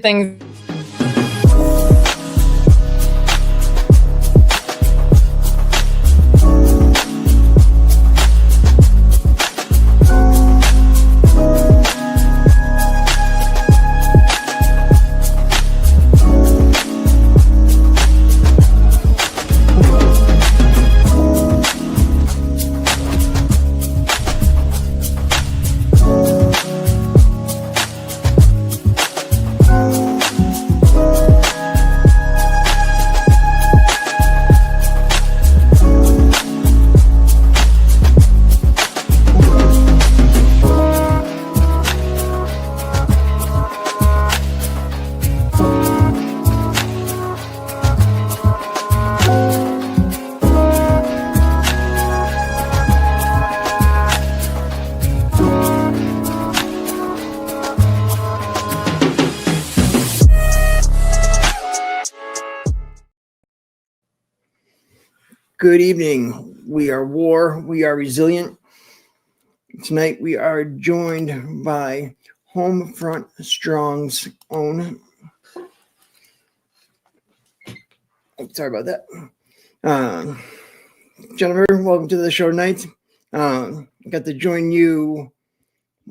things. Good evening. We are War. We are resilient. Tonight we are joined by Homefront Strong's own. Sorry about that. Jennifer, welcome to the show tonight. Got to join you,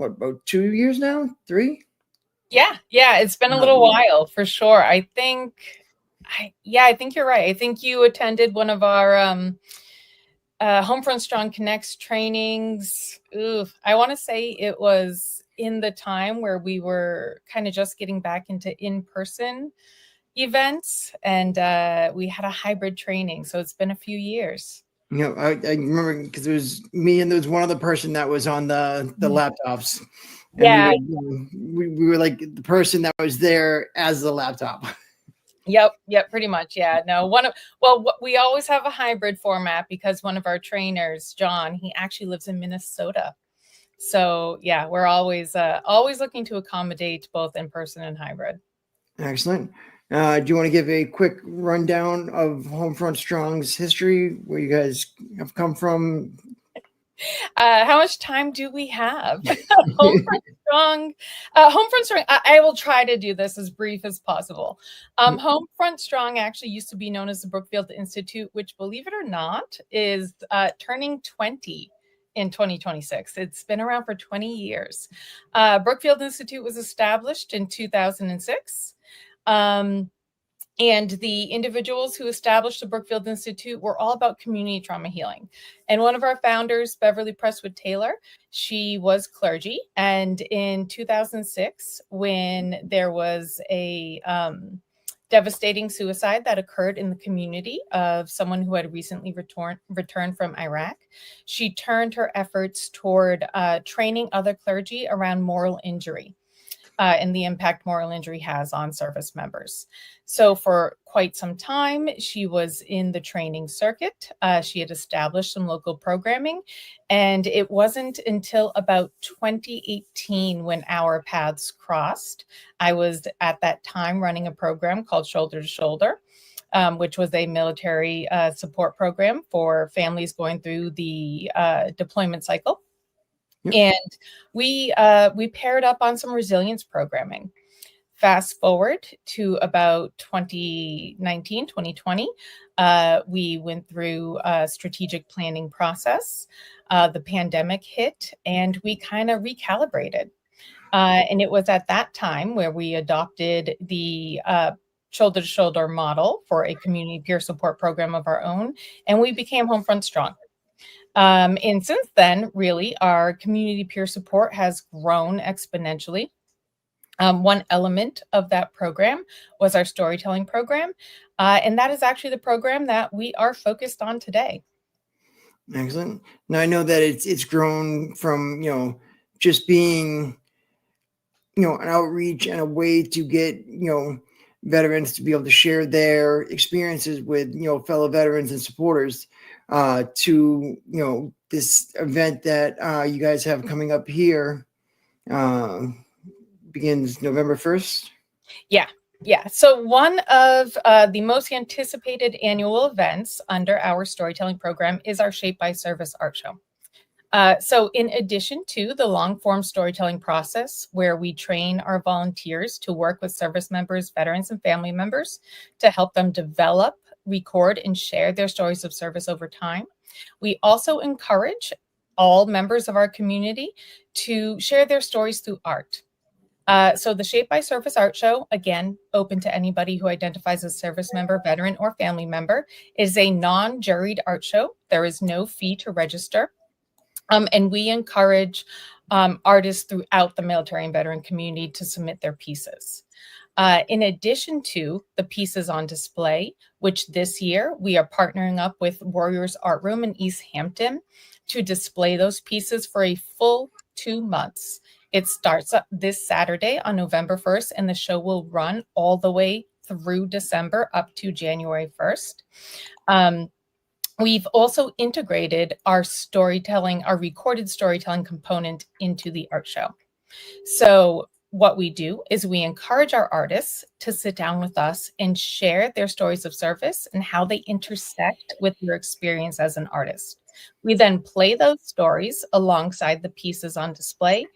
about 2 years now? 3? Yeah, it's been a little while for sure. I think you're right. I think you attended one of our Homefront Strong Connects trainings. I want to say it was in the time where we were kind of just getting back into in-person events, and we had a hybrid training. So it's been a few years. I remember because it was me and there was one other person that was on the laptops. And we were like the person that was there as the laptop. Yep, pretty much. Yeah, no, we always have a hybrid format because one of our trainers, John, he actually lives in Minnesota. So yeah, we're always looking to accommodate both in person and hybrid. Excellent. Do you want to give a quick rundown of Homefront Strong's history, where you guys have come from? How much time do we have? Homefront Strong. I will try to do this as brief as possible. Homefront Strong actually used to be known as the Brookfield Institute, which, believe it or not, is turning 20 in 2026. It's been around for 20 years. Brookfield Institute was established in 2006. And the individuals who established the Brookfield Institute were all about community trauma healing. And one of our founders, Beverly Presswood Taylor, she was clergy. And in 2006, when there was a devastating suicide that occurred in the community of someone who had recently returned from Iraq, she turned her efforts toward training other clergy around moral injury. And the impact moral injury has on service members. So for quite some time, she was in the training circuit. She had established some local programming. And it wasn't until about 2018 when our paths crossed. I was at that time running a program called Shoulder to Shoulder, which was a military support program for families going through the deployment cycle. Yep. And we paired up on some resilience programming. Fast forward to about 2019, 2020, we went through a strategic planning process. The pandemic hit and we kind of recalibrated. And it was at that time where we adopted the shoulder to shoulder model for a community peer support program of our own. And we became Homefront Strong. And since then, really, our community peer support has grown exponentially. One element of that program was our storytelling program. And that is actually the program that we are focused on today. Excellent. Now, I know that it's grown from, just being, an outreach and a way to get, veterans to be able to share their experiences with, fellow veterans and supporters. To this event that you guys have coming up here begins November 1st. Yeah. So one of the most anticipated annual events under our storytelling program is our Shape by Service art show. So in addition to the long form storytelling process, where we train our volunteers to work with service members, veterans, and family members to help them develop, record, and share their stories of service over time, we also encourage all members of our community to share their stories through art. So the Shape by Service Art Show, again, open to anybody who identifies as service member, veteran, or family member, is a non-juried art show. There is no fee to register. And we encourage artists throughout the military and veteran community to submit their pieces. In addition to the pieces on display, which this year we are partnering up with Warriors Art Room in East Hampton to display those pieces for a full 2 months. It starts up this Saturday on November 1st, and the show will run all the way through December up to January 1st. We've also integrated our storytelling, our recorded storytelling component into the art show. So what we do is we encourage our artists to sit down with us and share their stories of service and how they intersect with their experience as an artist. We then play those stories alongside the pieces on display.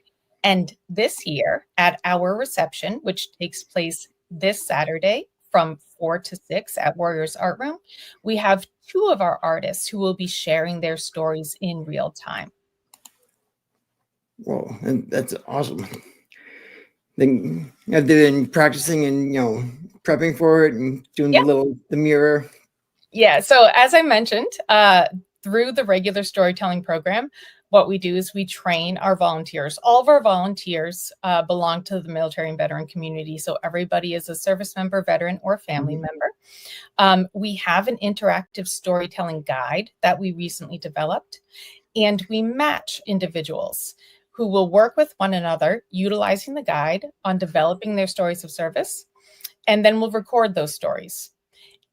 And this year at our reception, which takes place this Saturday from 4 to 6 at Warriors Art Room, we have 2 of our artists who will be sharing their stories in real time. Whoa, and that's awesome. Then have they been practicing and prepping for it and doing the mirror? Yeah. So as I mentioned, through the regular storytelling program, what we do is we train our volunteers. All of our volunteers belong to the military and veteran community. So everybody is a service member, veteran, or family member. We have an interactive storytelling guide that we recently developed, and we match individuals who will work with one another utilizing the guide on developing their stories of service, and then we'll record those stories.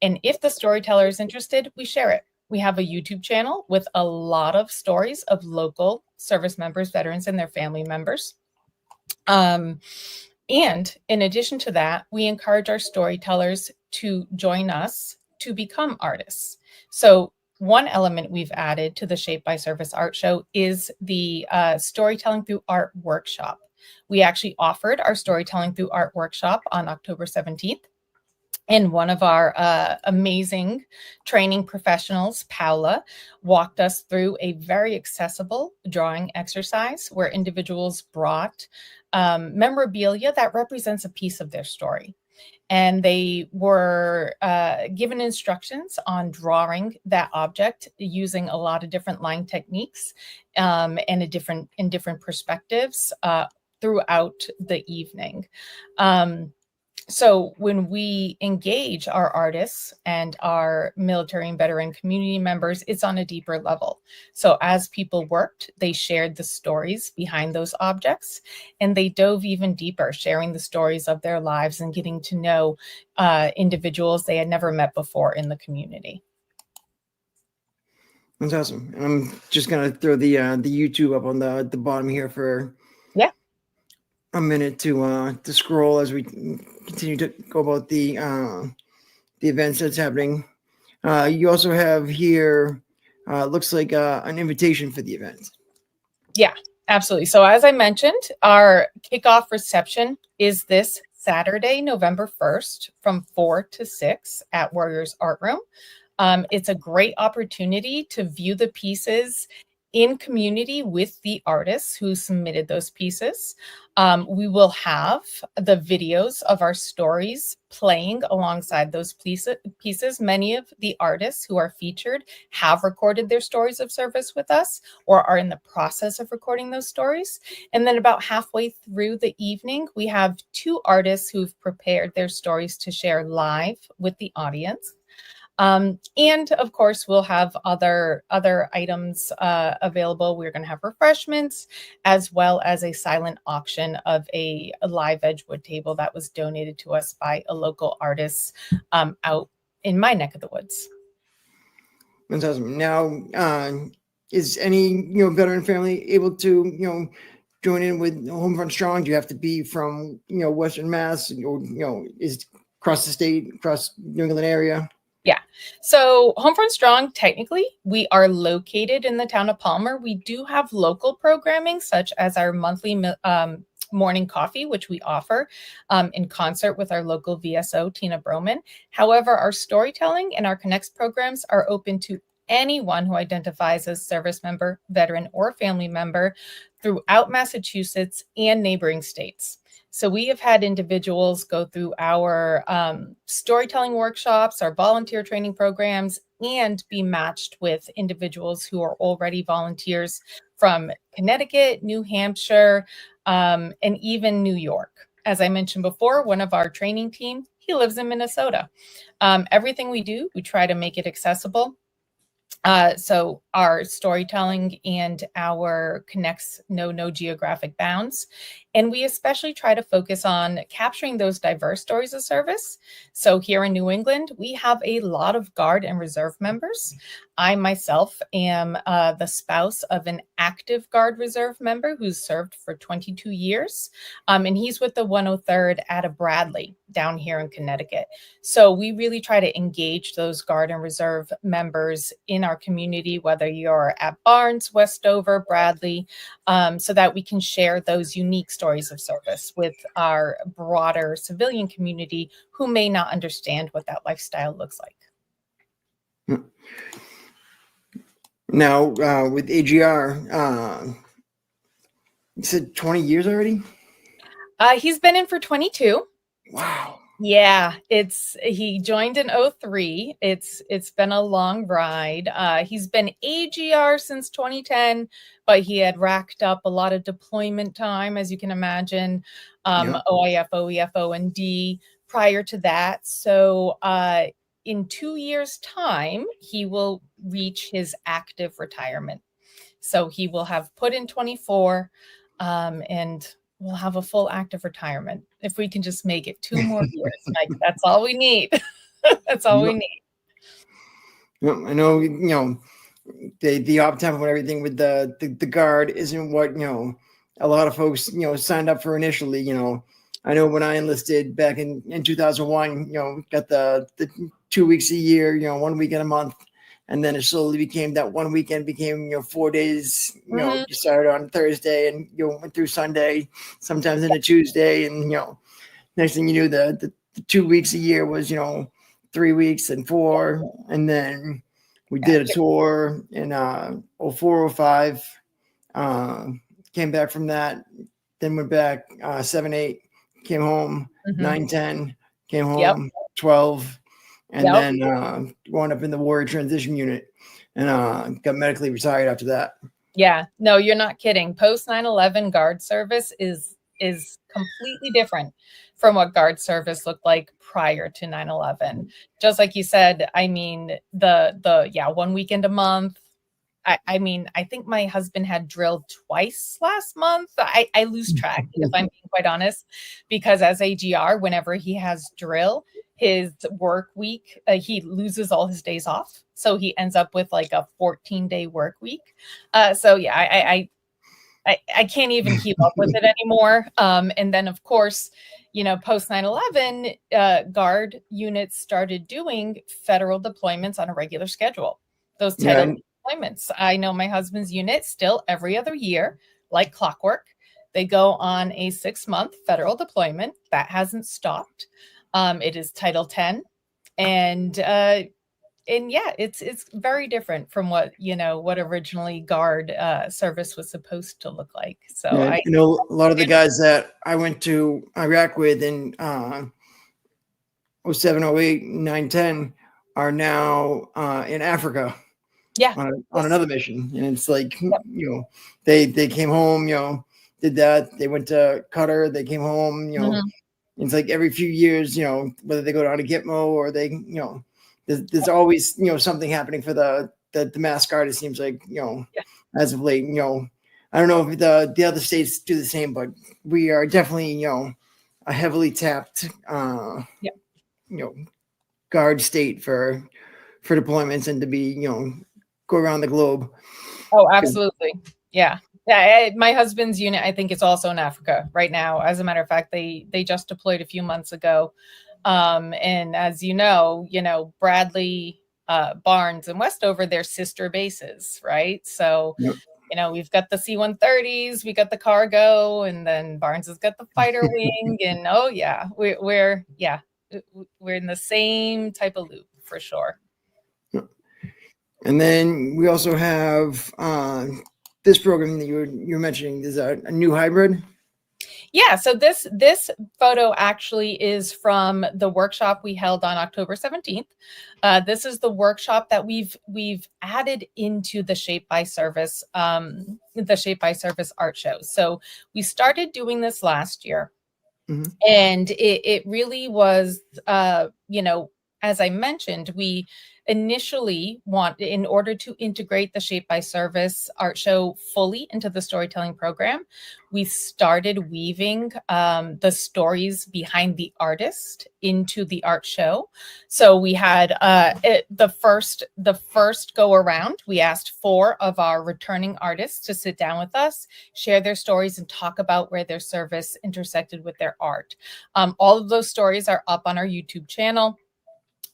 And if the storyteller is interested, we share it. We have a YouTube channel with a lot of stories of local service members, veterans, and their family members. And in addition to that, we encourage our storytellers to join us to become artists. So one element we've added to the Shape by Service Art Show is the Storytelling Through Art workshop. We actually offered our Storytelling Through Art workshop on October 17th. And one of our amazing training professionals, Paula, walked us through a very accessible drawing exercise where individuals brought memorabilia that represents a piece of their story. And they were given instructions on drawing that object using a lot of different line techniques and in different perspectives throughout the evening. So when we engage our artists and our military and veteran community members, it's on a deeper level. So as people worked, they shared the stories behind those objects, and they dove even deeper, sharing the stories of their lives and getting to know individuals they had never met before in the community. That's awesome. And I'm just gonna throw the YouTube up on the bottom here for a minute to scroll as we continue to go about the events that's happening. You also have here, looks like an invitation for the event. Yeah, absolutely. So as I mentioned, our kickoff reception is this Saturday, November 1st from 4 to 6 at Warriors Art Room. It's a great opportunity to view the pieces in community with the artists who submitted those pieces. We will have the videos of our stories playing alongside those pieces. Many of the artists who are featured have recorded their stories of service with us or are in the process of recording those stories. And then about halfway through the evening, we have 2 artists who've prepared their stories to share live with the audience. And of course, we'll have other items available. We're going to have refreshments as well as a silent auction of a live Edgewood table that was donated to us by a local artist out in my neck of the woods. That's awesome. Now, is any veteran family able to join in with Homefront Strong? Do you have to be from Western Mass, or is across the state, across New England area? Yeah. So Homefront Strong, technically, we are located in the town of Palmer. We do have local programming, such as our monthly morning coffee, which we offer in concert with our local VSO, Tina Broman. However, our storytelling and our Connects programs are open to anyone who identifies as service member, veteran, or family member throughout Massachusetts and neighboring states. So we have had individuals go through our storytelling workshops, our volunteer training programs, and be matched with individuals who are already volunteers from Connecticut, New Hampshire, and even New York. As I mentioned before, one of our training team, he lives in Minnesota. Everything we do, we try to make it accessible. So our storytelling and our Connects know no geographic bounds. And we especially try to focus on capturing those diverse stories of service. So here in New England, we have a lot of Guard and Reserve members. I myself am the spouse of an active Guard Reserve member who's served for 22 years. And he's with the 103rd at a Bradley down here in Connecticut. So we really try to engage those Guard and Reserve members in our community, whether you're at Barnes, Westover, Bradley, so that we can share those unique stories of service with our broader civilian community who may not understand what that lifestyle looks like. Now, with AGR, you said 20 years already? He's been in for 22. Wow. Yeah, he joined in 03. It's been a long ride. He's been AGR since 2010, but he had racked up a lot of deployment time, as you can imagine, OIF, OEF, and D prior to that. So in 2 years' time, he will reach his active retirement. So he will have put in 24 and we'll have a full active retirement. If we can just make it 2 more years, Mike, that's all we need. That's all we need. I know, the op tempo and everything with the Guard isn't what, a lot of folks, signed up for initially. I know when I enlisted back in 2001, got the 2 weeks a year, 1 weekend a month. And then it slowly became that 1 weekend became, 4 days, you started on Thursday and went through Sunday, sometimes into Tuesday. And, next thing you knew, the 2 weeks a year was, 3 weeks and 4. And then we did a tour in 04, 05, came back from that, then went back 7, 8, came home, 9, 10, came home, 12. And then wound up in the Warrior Transition Unit and got medically retired after that. Yeah, no, you're not kidding. Post 9/11 Guard service is completely different from what Guard service looked like prior to 9/11. Just like you said, I mean, the 1 weekend a month. I mean, I think my husband had drilled twice last month. I lose track, if I'm being quite honest, because as AGR, whenever he has drill, his work week, he loses all his days off. So he ends up with like a 14-day work week. So yeah, I can't even keep up with it anymore. And then of course, post 9/11, Guard units started doing federal deployments on a regular schedule. Those title deployments. I know my husband's unit still every other year, like clockwork. They go on a 6-month federal deployment. That hasn't stopped. It is Title 10, and yeah, it's very different from what originally Guard service was supposed to look like. So I know a lot of the guys that I went to Iraq with in 07, 08, 9, 10 are now in Africa. Yeah, on another mission, and it's like they came home, did that. They went to Qatar. They came home, It's like every few years, whether they go down to Gitmo or they, there's always, something happening for the Mass Guard. It seems like, as of late, I don't know if the other states do the same, but we are definitely, a heavily tapped, Guard state for deployments and to be, go around the globe. Oh, absolutely. Yeah. Yeah, my husband's unit, I think, is also in Africa right now. As a matter of fact, they just deployed a few months ago. And as you know, Bradley, Barnes, and Westover, they're sister bases, right? So, Yep. we've got the C-130s, we got the cargo, and then Barnes has got the fighter wing, and oh yeah, we're in the same type of loop for sure. And then we also have this program that you're mentioning. Is a new hybrid? Yeah, so this photo actually is from the workshop we held on October 17th. This is the workshop that we've added into the Shape by Service art show. So we started doing this last year. Mm-hmm. And it really was, as I mentioned, we initially in order to integrate the Shape by Service art show fully into the storytelling program, we started weaving the stories behind the artist into the art show. So we had the first go around, we asked 4 of our returning artists to sit down with us, share their stories, and talk about where their service intersected with their art. All of those stories are up on our YouTube channel.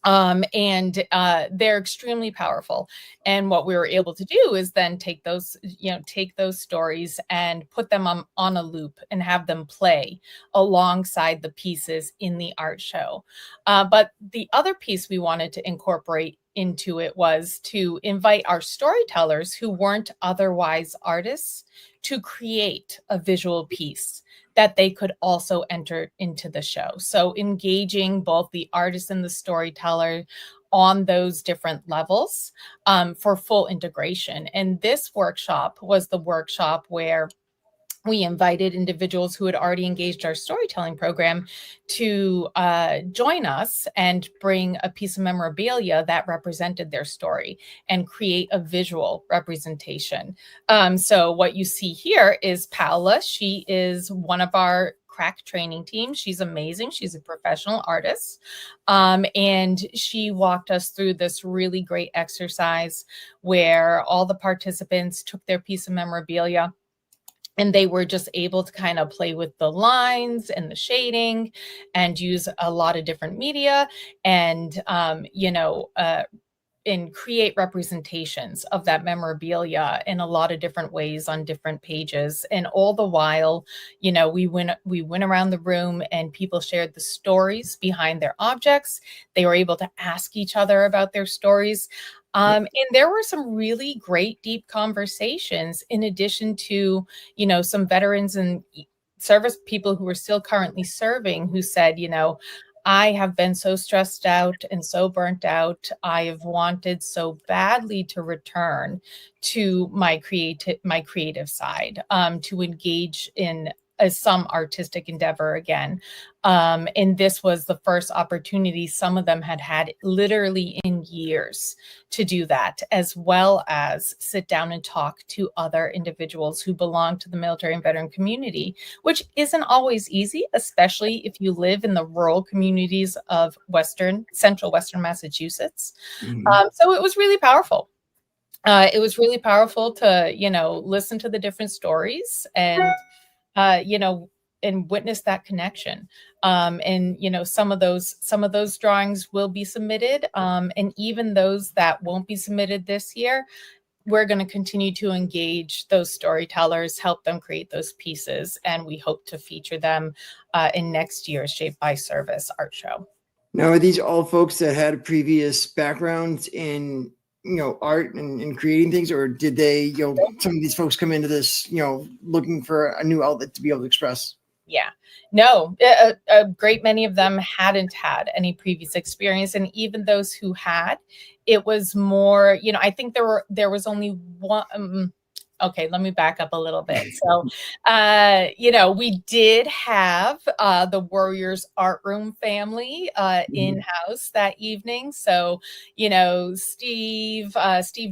And they're extremely powerful. And what we were able to do is then take those stories and put them on a loop and have them play alongside the pieces in the art show. But the other piece we wanted to incorporate into it was to invite our storytellers who weren't otherwise artists to create a visual piece that they could also enter into the show. So engaging both the artist and the storyteller on those different levels for full integration. And this workshop was the workshop where we invited individuals who had already engaged our storytelling program to join us and bring a piece of memorabilia that represented their story and create a visual representation. So what you see here is Paola. She is one of our crack training team. She's amazing. She's a professional artist. And she walked us through this really great exercise where all the participants took their piece of memorabilia and they were just able to kind of play with the lines and the shading and use a lot of different media and, and create representations of that memorabilia in a lot of different ways on different pages. And all the while, we went around the room and people shared the stories behind their objects. They were able to ask each other about their stories. And there were some really great, deep conversations in addition to, some veterans and service people who were still currently serving who said, I have been so stressed out and so burnt out. I have wanted so badly to return to my creative side, to engage in some artistic endeavor again. And this was the first opportunity some of them had literally in years to do that, as well as sit down and talk to other individuals who belong to the military and veteran community, which isn't always easy, especially if you live in the rural communities of central Western Massachusetts. Mm-hmm. So it was really powerful. It was really powerful to, listen to the different stories and, and witness that connection. And, some of those drawings will be submitted. And even those that won't be submitted this year, we're going to continue to engage those storytellers, help them create those pieces. And we hope to feature them in next year's Shape by Service art show. Now, are these all folks that had previous backgrounds in art and creating things, or did they, some of these folks come into this, looking for a new outlet to be able to express? Yeah, no, a great many of them hadn't had any previous experience. And even those who had, it was more, I think there was only one. Okay, let me back up a little bit. So, we did have the Warriors Art Room family in-house that evening. So, Steve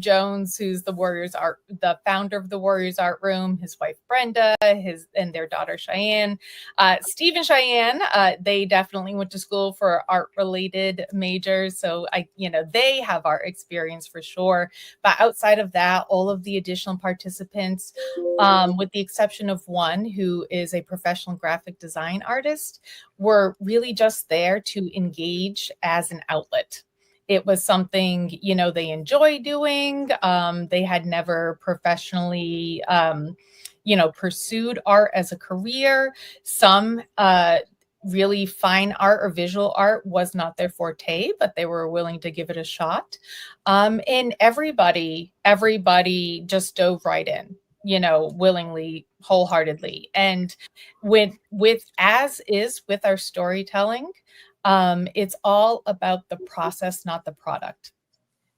Jones, who's the founder of the Warriors Art Room, his wife Brenda, and their daughter Cheyenne. Steve and Cheyenne, they definitely went to school for art-related majors. So they have art experience for sure. But outside of that, all of the additional participants participants, with the exception of one who is a professional graphic design artist, were really just there to engage as an outlet. It was something, they enjoy doing. They had never professionally, pursued art as a career. Some really fine art or visual art was not their forte, but they were willing to give it a shot. And everybody just dove right in, willingly, wholeheartedly. And with as is with our storytelling, it's all about the process, not the product.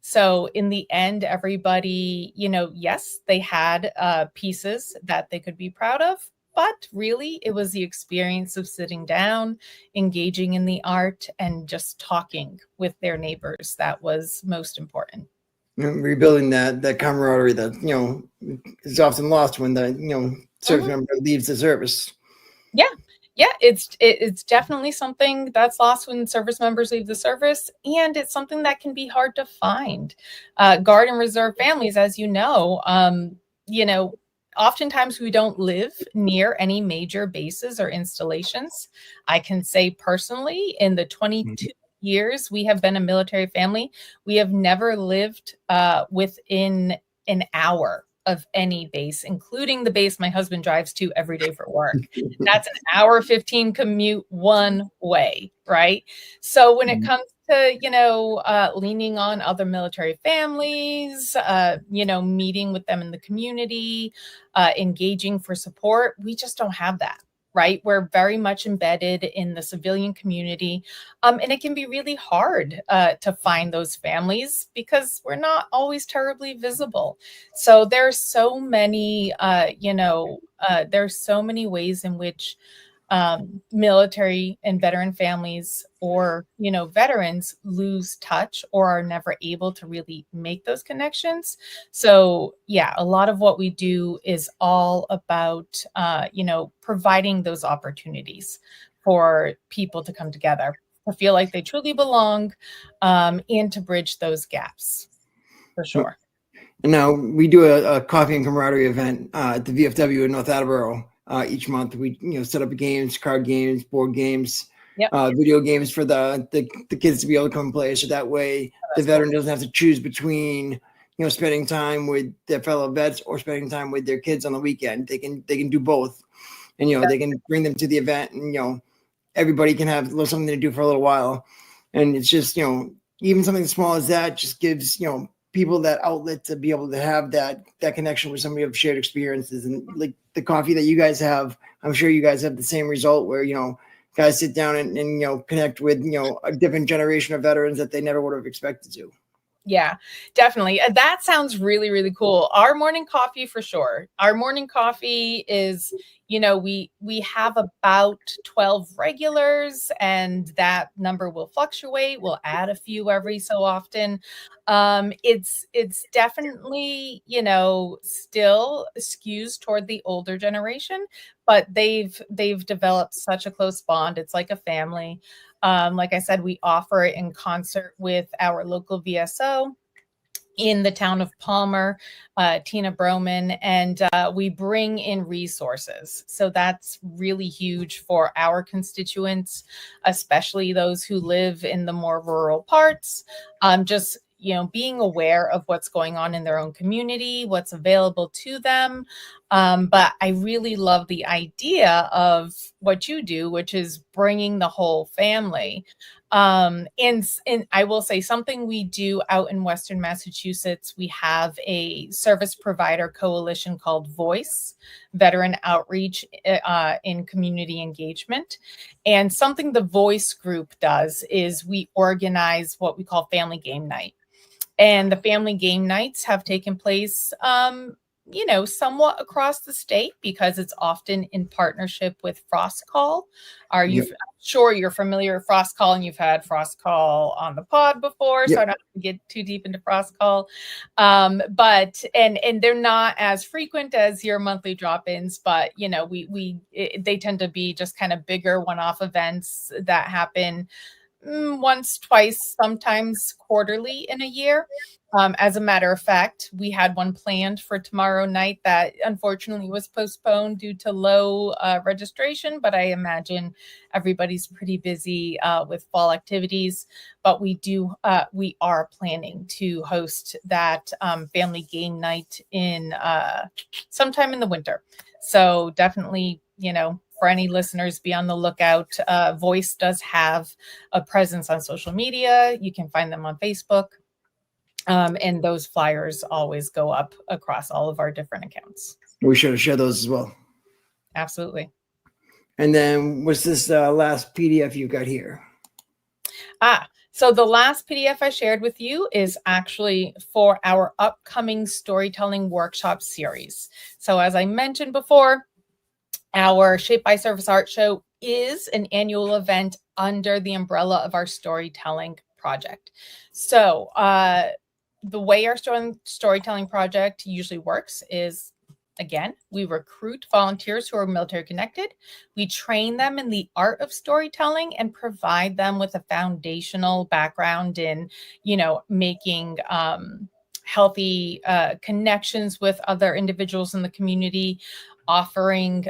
So in the end, everybody, yes, they had pieces that they could be proud of, but really it was the experience of sitting down, engaging in the art, and just talking with their neighbors that was most important. Rebuilding that camaraderie that is often lost when the service member leaves the service. Yeah, it's definitely something that's lost when service members leave the service, and it's something that can be hard to find. Guard and reserve families, as oftentimes we don't live near any major bases or installations. I can say personally, in the 22 years we have been a military family, we have never lived within an hour of any base, including the base my husband drives to every day for work. That's an hour 15 commute one way, right? So when it comes to, leaning on other military families, meeting with them in the community, engaging for support, we just don't have that. Right? We're very much embedded in the civilian community. And it can be really hard to find those families because we're not always terribly visible. So there's so many, there's so many ways in which military and veteran families or, veterans lose touch or are never able to really make those connections. So yeah, a lot of what we do is all about, providing those opportunities for people to come together, to feel like they truly belong, and to bridge those gaps for sure. And now we do a coffee and camaraderie event at the VFW in North Attleboro. Each month we set up games, card games, board games, video games for the kids to be able to come and play. So that way the veteran doesn't have to choose between spending time with their fellow vets or spending time with their kids on the weekend. They can do both, and they can bring them to the event, and everybody can have something to do for a little while. And it's just even something as small as that just gives people that outlet to be able to have that connection with somebody of shared experiences. And like the coffee that you guys have, I'm sure you guys have the same result where guys sit down and connect with a different generation of veterans that they never would have expected to. Yeah, definitely. That sounds really, really cool. Our morning coffee, for sure. Our morning coffee is, we have about 12 regulars, and that number will fluctuate. We'll add a few every so often. It's definitely, still skews toward the older generation, but they've developed such a close bond. It's like a family. Like I said, we offer it in concert with our local VSO in the town of Palmer, Tina Broman, and we bring in resources. So that's really huge for our constituents, especially those who live in the more rural parts. Just being aware of what's going on in their own community, what's available to them. But I really love the idea of what you do, which is bringing the whole family. And I will say something we do out in Western Massachusetts. We have a service provider coalition called VOICE, Veteran Outreach in Community Engagement. And something the VOICE group does is we organize what we call family game night. And the family game nights have taken place, somewhat across the state because it's often in partnership with Frost Call. Are you sure you're familiar with Frost Call and you've had Frost Call on the pod before? So I don't have to get too deep into Frost Call. But they're not as frequent as your monthly drop-ins, but they tend to be just kind of bigger one-off events that happen once, twice, sometimes quarterly in a year. As a matter of fact, we had one planned for tomorrow night that unfortunately was postponed due to low registration, but I imagine everybody's pretty busy with fall activities. But we are planning to host that family game night in sometime in the winter. So definitely, for any listeners, be on the lookout. Voice does have a presence on social media. You can find them on Facebook. And those flyers always go up across all of our different accounts. We should share those as well. Absolutely. And then what's this last PDF you got here? So the last PDF I shared with you is actually for our upcoming storytelling workshop series. So as I mentioned before, our Shape by Service Art Show is an annual event under the umbrella of our storytelling project. So the way our storytelling project usually works is, again, we recruit volunteers who are military connected. We train them in the art of storytelling and provide them with a foundational background in, making healthy connections with other individuals in the community, offering,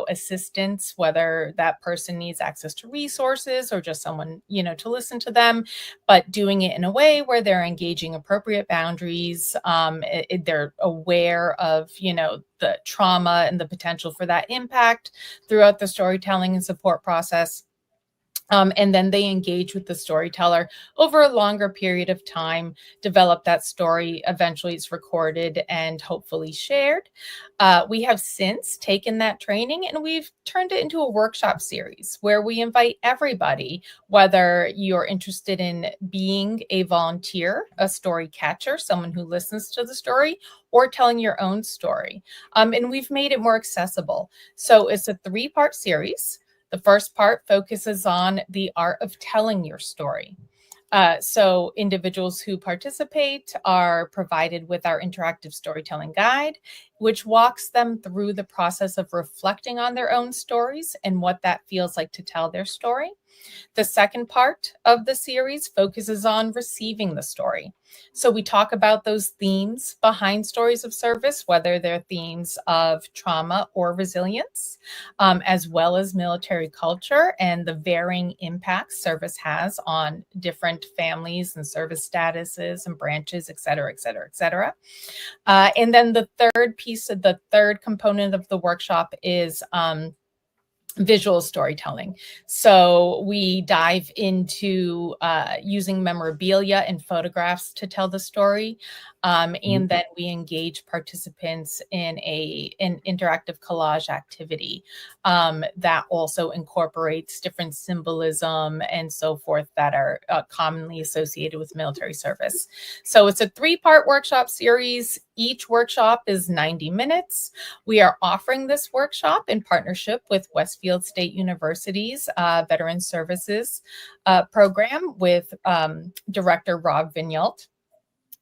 assistance, whether that person needs access to resources or just someone, to listen to them, but doing it in a way where they're engaging appropriate boundaries. They're aware of, the trauma and the potential for that impact throughout the storytelling and support process. And then they engage with the storyteller over a longer period of time, develop that story. Eventually it's recorded and hopefully shared. We have since taken that training and we've turned it into a workshop series where we invite everybody, whether you're interested in being a volunteer, a story catcher, someone who listens to the story, or telling your own story. And we've made it more accessible. So it's a 3-part series. The first part focuses on the art of telling your story. So individuals who participate are provided with our interactive storytelling guide, which walks them through the process of reflecting on their own stories and what that feels like to tell their story. The second part of the series focuses on receiving the story. So we talk about those themes behind stories of service, whether they're themes of trauma or resilience, as well as military culture and the varying impacts service has on different families and service statuses and branches, et cetera, et cetera, et cetera. And then the third component of the workshop is visual storytelling. So we dive into using memorabilia and photographs to tell the story. And then we engage participants in an interactive collage activity that also incorporates different symbolism and so forth that are commonly associated with military service. So it's a 3-part workshop series. Each workshop is 90 minutes. We are offering this workshop in partnership with Westfield State University's Veteran Services program with Director Rob Vignault.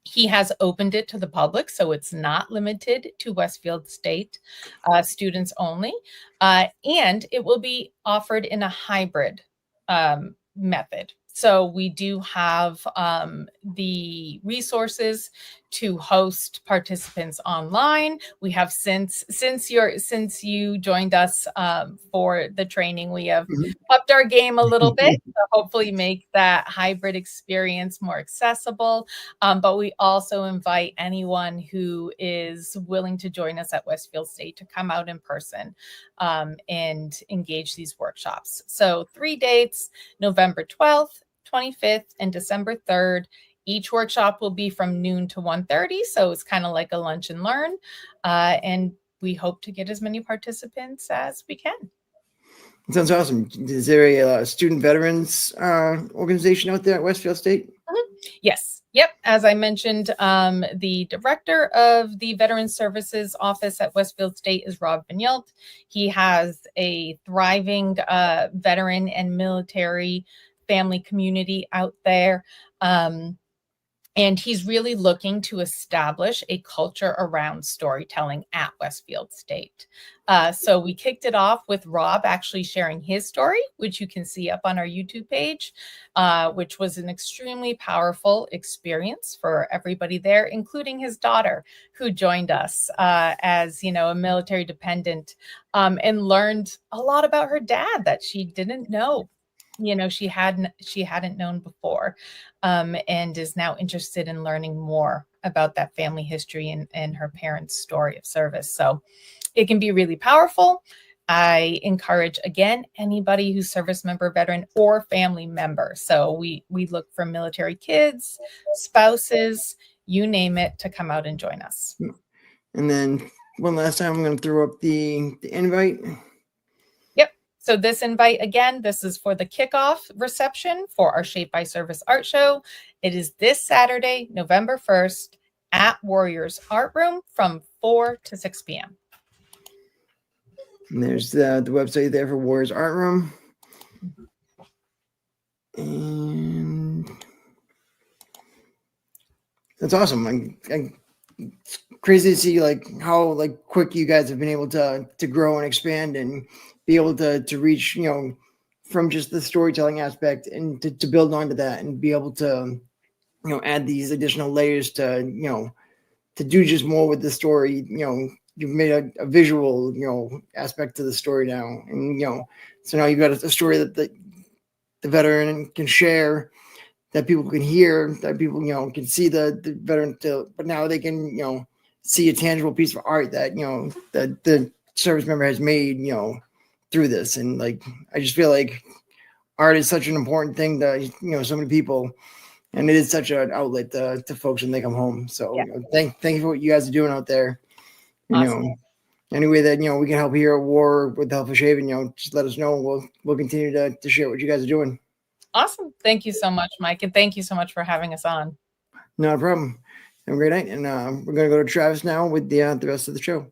He has opened it to the public, so it's not limited to Westfield State students only. And it will be offered in a hybrid method. So we do have the resources to host participants online. We have since you joined us for the training, we have upped our game a little bit to hopefully make that hybrid experience more accessible. But we also invite anyone who is willing to join us at Westfield State to come out in person and engage these workshops. So 3 dates, November 12th, 25th, and December 3rd. Each workshop will be from noon to 1:30, so it's kind of like a lunch and learn. And we hope to get as many participants as we can. Sounds awesome. Is there a student veterans organization out there at Westfield State? Yes. Yep. As I mentioned, the director of the Veterans Services Office at Westfield State is Rob Vignault. He has a thriving veteran and military family community out there. And he's really looking to establish a culture around storytelling at Westfield State. So we kicked it off with Rob actually sharing his story, which you can see up on our YouTube page, which was an extremely powerful experience for everybody there, including his daughter, who joined us as, you know, a military dependent, and learned a lot about her dad that she didn't know. You know, she hadn't known before, and is now interested in learning more about that family history and her parents' story of service. So it can be really powerful. I encourage, again, anybody who's service member, veteran, or family member. So we look for military kids, spouses, you name it, to come out and join us. And then one last time, I'm going to throw up the invite. Yep. So this invite, again, this is for the kickoff reception for our Shape by Service art show. It is this Saturday, November 1st at Warriors Art Room from 4 to 6 p.m. And there's the website there for Warriors Art Room. And that's awesome. It's crazy to see like how like quick you guys have been able to grow and expand and be able to reach, you know, from just the storytelling aspect and to build onto that and be able to, you know, add these additional layers to, you know, to do just more with the story. You know, you've made a visual, you know, aspect to the story now. And, you know, so now you've got a story that the veteran can share, that people can hear, that people, you know, can see the veteran, but now they can, you know, see a tangible piece of art that, you know, that the service member has made, you know, through this. And like, I just feel like art is such an important thing to, you know, so many people, and it is such an outlet to folks when they come home. So Yeah. you know, thank you for what you guys are doing out there. You Awesome. know, any way that, you know, we can help here at War with the help of Shaven, you know, just let us know. We'll continue to share what you guys are doing. Awesome. Thank you so much, Mike. And thank you so much for having us on. Not a problem. Have a great night. And we're going to go to Travis now with the rest of the show.